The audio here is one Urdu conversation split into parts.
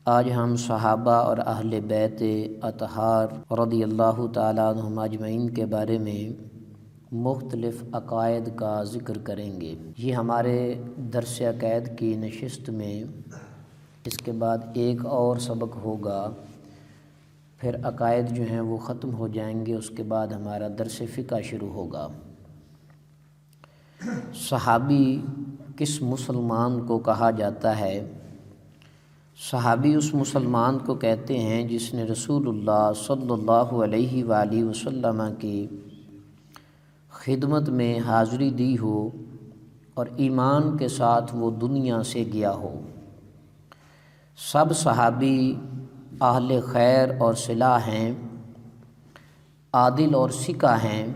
آج ہم صحابہ اور اہل بیت اطہار رضی اللہ تعالیٰ عنہم اجمعین کے بارے میں مختلف عقائد کا ذکر کریں گے۔ یہ ہمارے درس عقائد کی نشست میں اس کے بعد ایک اور سبق ہوگا، پھر عقائد جو ہیں وہ ختم ہو جائیں گے، اس کے بعد ہمارا درس فقہ شروع ہوگا۔ صحابی کس مسلمان کو کہا جاتا ہے؟ صحابی اس مسلمان کو کہتے ہیں جس نے رسول اللہ صلی اللہ علیہ وآلہ وسلم کی خدمت میں حاضری دی ہو اور ایمان کے ساتھ وہ دنیا سے گیا ہو۔ سب صحابی اہل خیر اور صلاح ہیں، عادل اور ثقہ ہیں۔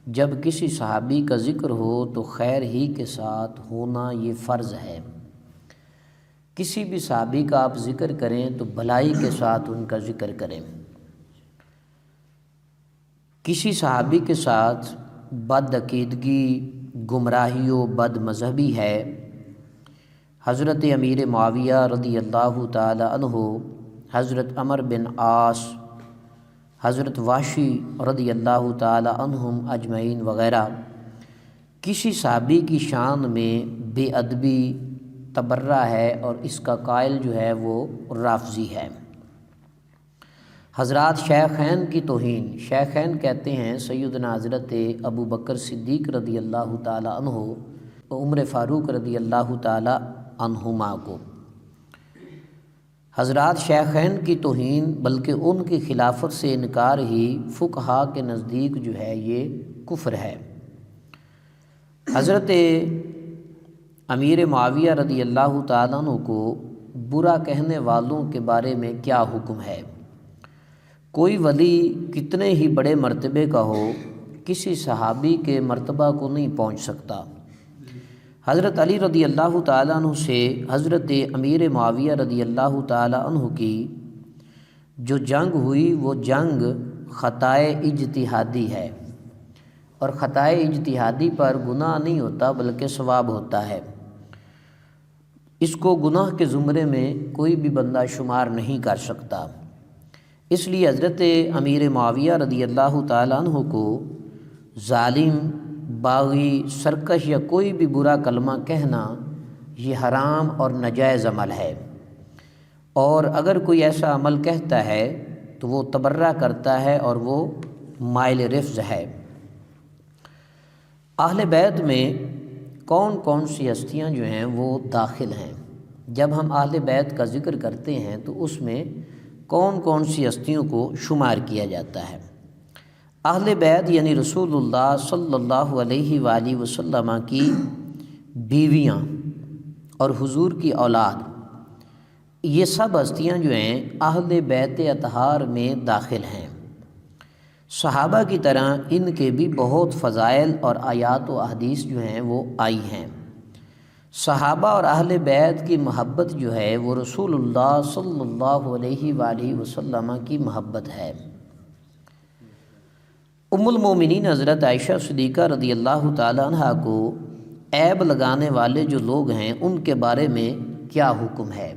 جب کسی صحابی کا ذکر ہو تو خیر ہی کے ساتھ ہونا یہ فرض ہے۔ کسی بھی صحابی کا آپ ذکر کریں تو بھلائی کے ساتھ ان کا ذکر کریں۔ کسی صحابی کے ساتھ بد عقیدگی، گمراہی و بد مذہبی ہے۔ حضرت امیر معاویہ رضی اللہ تعالی عنہ، حضرت عمر بن عاص، حضرت وحشی رضی اللہ تعالی عنہم اجمعین وغیرہ کسی صحابی کی شان میں بے ادبی، تبرہ ہے اور اس کا قائل جو ہے وہ رافضی ہے۔ حضرات شیخین کی توہین، شیخین کہتے ہیں سیدنا حضرت ابو بکر صدیق رضی اللہ تعالی عنہ و عمر فاروق رضی اللہ تعالی عنہما کو۔ حضرات شیخین کی توہین بلکہ ان کی خلافت سے انکار ہی فقہا کے نزدیک جو ہے یہ کفر ہے۔ حضرت امیر معاویہ رضی اللہ تعالیٰ عنہ کو برا کہنے والوں کے بارے میں کیا حکم ہے؟ کوئی ولی کتنے ہی بڑے مرتبے کا ہو، کسی صحابی کے مرتبہ کو نہیں پہنچ سکتا۔ حضرت علی رضی اللہ تعالیٰ عنہ سے حضرت امیر معاویہ رضی اللہ تعالیٰ عنہ کی جو جنگ ہوئی وہ جنگ خطائے اجتہادی ہے، اور خطائے اجتہادی پر گناہ نہیں ہوتا بلکہ ثواب ہوتا ہے۔ اس کو گناہ کے زمرے میں کوئی بھی بندہ شمار نہیں کر سکتا۔ اس لیے حضرت امیر معاویہ رضی اللہ تعالیٰ عنہ کو ظالم، باغی، سرکش یا کوئی بھی برا کلمہ کہنا یہ حرام اور ناجائز عمل ہے، اور اگر کوئی ایسا عمل کہتا ہے تو وہ تبرہ کرتا ہے اور وہ مائل رفض ہے۔ اہل بیت میں کون کون سی ہستیاں جو ہیں وہ داخل ہیں؟ جب ہم اہل بیت کا ذکر کرتے ہیں تو اس میں کون کون سی ہستیوں کو شمار کیا جاتا ہے؟ اہل بیت یعنی رسول اللہ صلی اللہ علیہ وآلہ وسلم کی بیویاں اور حضور کی اولاد، یہ سب ہستیاں جو ہیں اہل بیت اطہار میں داخل ہیں۔ صحابہ کی طرح ان کے بھی بہت فضائل اور آیات و احادیث جو ہیں وہ آئی ہیں۔ صحابہ اور اہل بیت کی محبت جو ہے وہ رسول اللہ صلی اللہ علیہ وآلہ وسلم کی محبت ہے۔ ام المومنین حضرت عائشہ صدیقہ رضی اللہ تعالی عنہا کو عیب لگانے والے جو لوگ ہیں ان کے بارے میں کیا حکم ہے؟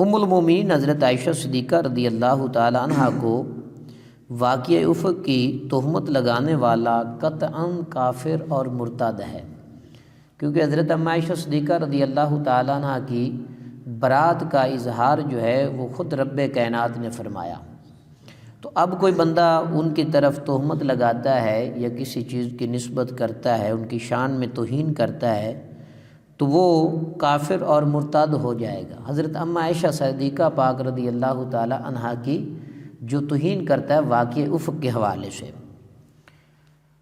ام المومنین حضرت عائشہ صدیقہ رضی اللہ تعالی عنہا کو واقعہ افق کی تہمت لگانے والا قطعاً کافر اور مرتد ہے، کیونکہ حضرت ام عائشہ صدیقہ رضی اللہ تعالیٰ عنہ کی برات کا اظہار جو ہے وہ خود رب کائنات نے فرمایا۔ تو اب کوئی بندہ ان کی طرف تہمت لگاتا ہے یا کسی چیز کی نسبت کرتا ہے، ان کی شان میں توہین کرتا ہے تو وہ کافر اور مرتد ہو جائے گا۔ حضرت ام عائشہ صدیقہ پاک رضی اللہ تعالیٰ عنہ کی جو توہین کرتا ہے واقعہ افق کے حوالے سے۔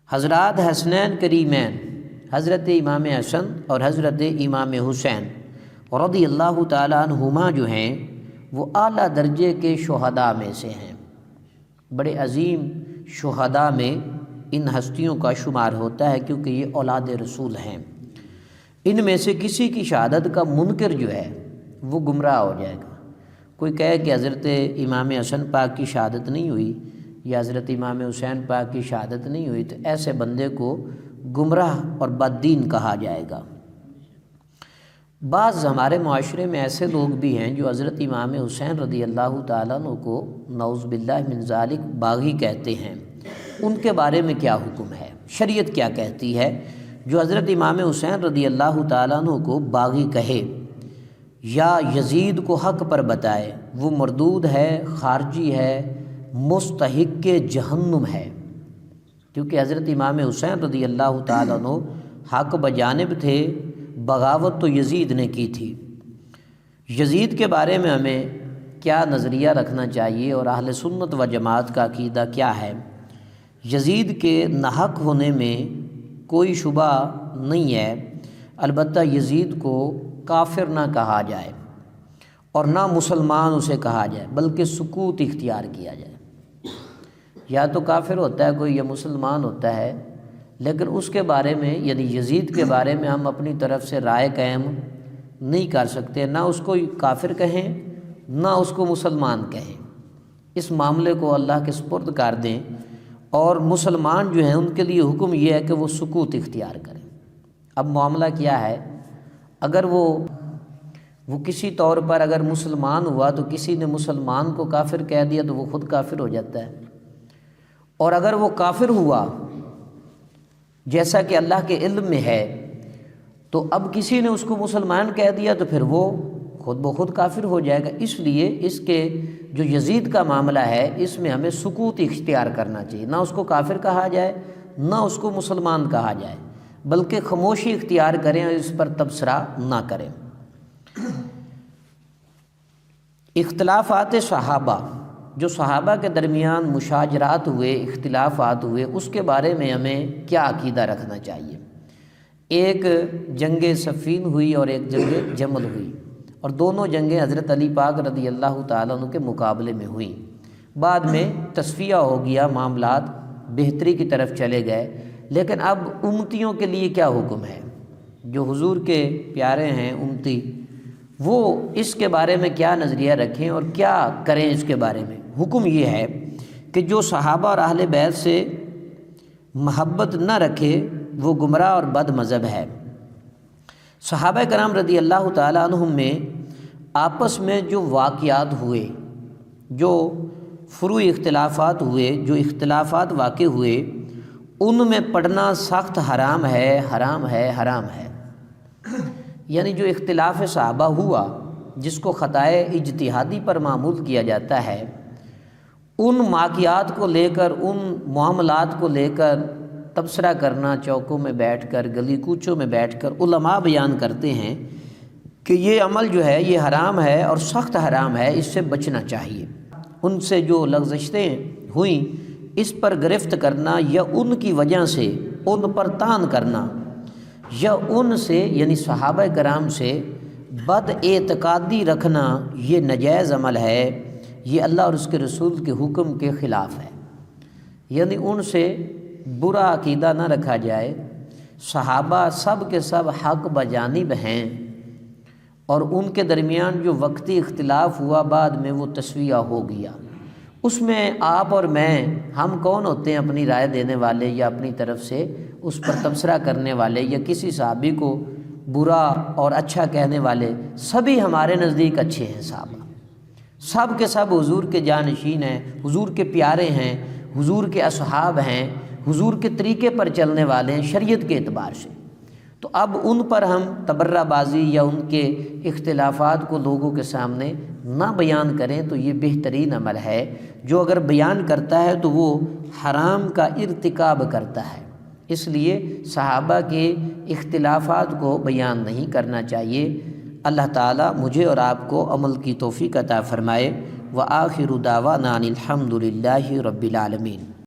حضرات حسنین کریمین حضرت امام حسن اور حضرت امام حسین رضی اللہ تعالیٰ عنہما جو ہیں وہ اعلیٰ درجے کے شہداء میں سے ہیں۔ بڑے عظیم شہداء میں ان ہستیوں کا شمار ہوتا ہے، کیونکہ یہ اولاد رسول ہیں۔ ان میں سے کسی کی شہادت کا منکر جو ہے وہ گمراہ ہو جائے گا۔ کوئی کہے کہ حضرت امام حسن پاک کی شہادت نہیں ہوئی یا حضرت امام حسین پاک کی شہادت نہیں ہوئی تو ایسے بندے کو گمراہ اور بد دین کہا جائے گا۔ بعض ہمارے معاشرے میں ایسے لوگ بھی ہیں جو حضرت امام حسین رضی اللہ تعالیٰ عنہ کو نعوذ باللہ من ذالک باغی کہتے ہیں، ان کے بارے میں کیا حکم ہے؟ شریعت کیا کہتی ہے؟ جو حضرت امام حسین رضی اللہ تعالیٰ عنہ کو باغی کہے یا یزید کو حق پر بتائے، وہ مردود ہے، خارجی ہے، مستحق جہنم ہے، کیونکہ حضرت امام حسین رضی اللہ تعالیٰ عنہ حق بجانب تھے، بغاوت تو یزید نے کی تھی۔ یزید کے بارے میں ہمیں کیا نظریہ رکھنا چاہیے اور اہل سنت و جماعت کا عقیدہ کیا ہے؟ یزید کے ناحق ہونے میں کوئی شبہ نہیں ہے، البتہ یزید کو کافر نہ کہا جائے اور نہ مسلمان اسے کہا جائے، بلکہ سکوت اختیار کیا جائے۔ یا تو کافر ہوتا ہے کوئی یا مسلمان ہوتا ہے، لیکن اس کے بارے میں یعنی یزید کے بارے میں ہم اپنی طرف سے رائے قائم نہیں کر سکتے، نہ اس کو کافر کہیں نہ اس کو مسلمان کہیں۔ اس معاملے کو اللہ کے سپرد کر دیں، اور مسلمان جو ہیں ان کے لیے حکم یہ ہے کہ وہ سکوت اختیار کریں۔ اب معاملہ کیا ہے، اگر وہ کسی طور پر اگر مسلمان ہوا تو کسی نے مسلمان کو کافر کہہ دیا تو وہ خود کافر ہو جاتا ہے، اور اگر وہ کافر ہوا جیسا کہ اللہ کے علم میں ہے تو اب کسی نے اس کو مسلمان کہہ دیا تو پھر وہ خود بخود کافر ہو جائے گا۔ اس لیے اس کے جو یزید کا معاملہ ہے اس میں ہمیں سکوت اختیار کرنا چاہیے، نہ اس کو کافر کہا جائے نہ اس کو مسلمان کہا جائے، بلکہ خاموشی اختیار کریں اور اس پر تبصرہ نہ کریں۔ اختلافات صحابہ، جو صحابہ کے درمیان مشاجرات ہوئے، اختلافات ہوئے، اس کے بارے میں ہمیں کیا عقیدہ رکھنا چاہیے؟ ایک جنگ صفین ہوئی اور ایک جنگ جمل ہوئی، اور دونوں جنگیں حضرت علی پاک رضی اللہ تعالیٰ عنہ کے مقابلے میں ہوئیں۔ بعد میں تصفیہ ہو گیا، معاملات بہتری کی طرف چلے گئے، لیکن اب امتیوں کے لیے کیا حکم ہے؟ جو حضور کے پیارے ہیں امتی، وہ اس کے بارے میں کیا نظریہ رکھیں اور کیا کریں؟ اس کے بارے میں حکم یہ ہے کہ جو صحابہ اور اہل بیت سے محبت نہ رکھے وہ گمراہ اور بد مذہب ہے۔ صحابہ کرام رضی اللہ تعالیٰ عنہم میں آپس میں جو واقعات ہوئے، جو فروعی اختلافات ہوئے، جو اختلافات واقع ہوئے، ان میں پڑھنا سخت حرام ہے، حرام ہے، حرام ہے۔ یعنی جو اختلاف صحابہ ہوا جس کو خطائے اجتہادی پر معمول کیا جاتا ہے، ان واقعات کو لے کر، ان معاملات کو لے کر تبصرہ کرنا، چوکوں میں بیٹھ کر، گلی کوچوں میں بیٹھ کر علماء بیان کرتے ہیں کہ یہ عمل جو ہے یہ حرام ہے اور سخت حرام ہے، اس سے بچنا چاہیے۔ ان سے جو لغزشیں ہوئیں اس پر گرفت کرنا یا ان کی وجہ سے ان پر طعن کرنا یا ان سے یعنی صحابہ کرام سے بد اعتقادی رکھنا، یہ ناجائز عمل ہے، یہ اللہ اور اس کے رسول کے حکم کے خلاف ہے۔ یعنی ان سے برا عقیدہ نہ رکھا جائے۔ صحابہ سب کے سب حق بجانب ہیں، اور ان کے درمیان جو وقتی اختلاف ہوا بعد میں وہ تسویہ ہو گیا، اس میں آپ اور میں، ہم کون ہوتے ہیں اپنی رائے دینے والے یا اپنی طرف سے اس پر تبصرہ کرنے والے یا کسی صحابی کو برا اور اچھا کہنے والے؟ سبھی ہمارے نزدیک اچھے ہیں صحابہ، سب کے سب حضور کے جانشین ہیں، حضور کے پیارے ہیں، حضور کے اصحاب ہیں، حضور کے طریقے پر چلنے والے ہیں شریعت کے اعتبار سے۔ تو اب ان پر ہم تبرہ بازی یا ان کے اختلافات کو لوگوں کے سامنے نہ بیان کریں تو یہ بہترین عمل ہے۔ جو اگر بیان کرتا ہے تو وہ حرام کا ارتکاب کرتا ہے، اس لیے صحابہ کے اختلافات کو بیان نہیں کرنا چاہیے۔ اللہ تعالیٰ مجھے اور آپ کو عمل کی توفیق عطا فرمائے۔ وآخر دعوانا ان الحمد للہ رب العالمین۔